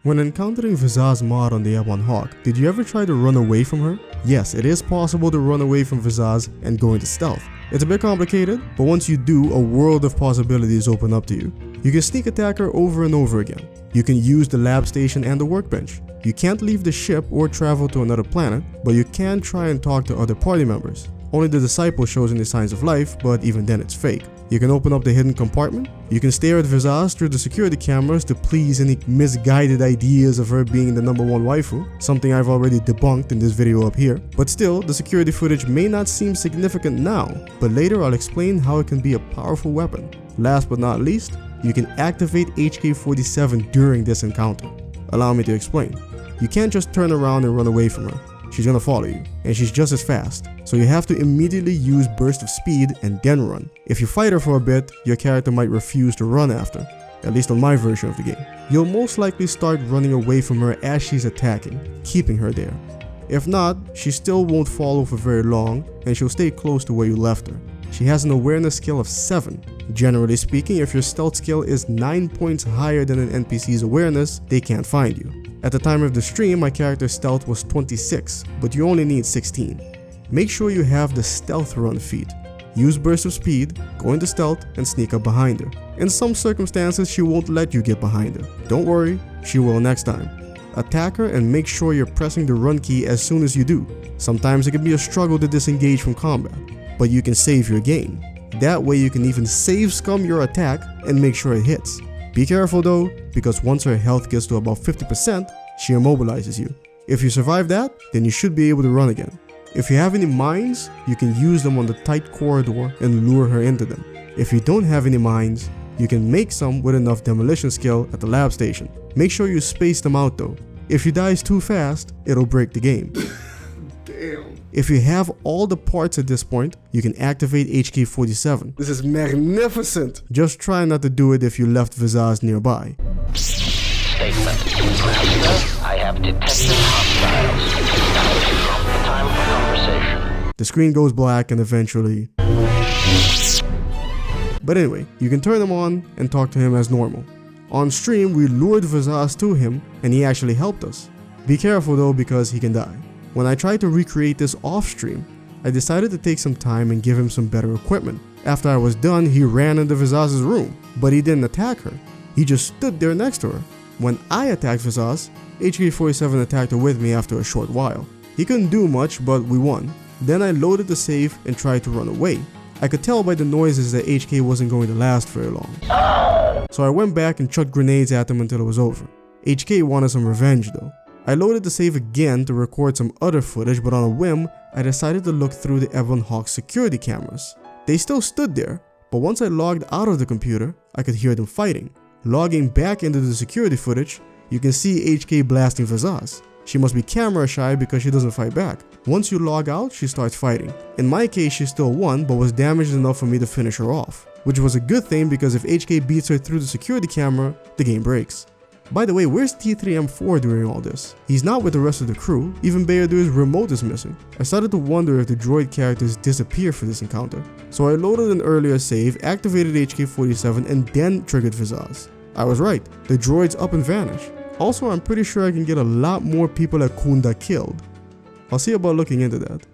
When encountering Visas Marr on the Ebon Hawk, did you ever try to run away from her? Yes, it is possible to run away from Visas and go into stealth. It's a bit complicated, but once you do, a world of possibilities open up to you. You can sneak attack her over and over again. You can use the lab station and the workbench. You can't leave the ship or travel to another planet, but you can try and talk to other party members. Only the disciple shows any signs of life, but even then it's fake. You can open up the hidden compartment. You can stare at Visas through the security cameras to please any misguided ideas of her being the #1 waifu, something I've already debunked in this video up here. But still, the security footage may not seem significant now, but later I'll explain how it can be a powerful weapon. Last but not least, you can activate HK-47 during this encounter. Allow me to explain. You can't just turn around and run away from her. She's gonna follow you, and she's just as fast, so you have to immediately use burst of speed and then run. If you fight her for a bit, your character might refuse to run after, at least on my version of the game. You'll most likely start running away from her as she's attacking, keeping her there. If not, she still won't follow for very long, and she'll stay close to where you left her. She has an awareness skill of 7. Generally speaking, if your stealth skill is 9 points higher than an NPC's awareness, they can't find you. At the time of the stream, my character's stealth was 26, but you only need 16. Make sure you have the stealth run feat. Use burst of speed, go into stealth, and sneak up behind her. In some circumstances, she won't let you get behind her. Don't worry, she will next time. Attack her and make sure you're pressing the run key as soon as you do. Sometimes it can be a struggle to disengage from combat, but you can save your game. That way you can even save scum your attack and make sure it hits. Be careful though, because once her health gets to about 50%, she immobilizes you. If you survive that, then you should be able to run again. If you have any mines, you can use them on the tight corridor and lure her into them. If you don't have any mines, you can make some with enough demolition skill at the lab station. Make sure you space them out though. If she dies too fast, it'll break the game. Damn. If you have all the parts at this point, you can activate HK-47. This is magnificent. Just try not to do it if you left Visas nearby. Statement. Master, I have detected hostiles. Now is not the time for conversation. The screen goes black and eventually... But anyway, you can turn him on and talk to him as normal. On stream, we lured Visas to him and he actually helped us. Be careful though, because he can die. When I tried to recreate this off stream, I decided to take some time and give him some better equipment. After I was done, he ran into Visas' room, but he didn't attack her. He just stood there next to her. When I attacked Visas, HK-47 attacked her with me after a short while. He couldn't do much, but we won. Then I loaded the save and tried to run away. I could tell by the noises that HK wasn't going to last very long. So I went back and chucked grenades at him until it was over. HK wanted some revenge though. I loaded the save again to record some other footage, but on a whim, I decided to look through the Ebon Hawk security cameras. They still stood there, but once I logged out of the computer, I could hear them fighting. Logging back into the security footage, you can see HK blasting Visas. She must be camera shy because she doesn't fight back. Once you log out, she starts fighting. In my case, she still won, but was damaged enough for me to finish her off. Which was a good thing, because if HK beats her through the security camera, the game breaks. By the way, where's T3M4 during all this? He's not with the rest of the crew. Even Beardu's remote is missing. I started to wonder if the droid characters disappear for this encounter. So I loaded an earlier save, activated HK-47, and then triggered Visas. I was right, the droids up and vanish. Also, I'm pretty sure I can get a lot more people at Qinn killed. I'll see about looking into that.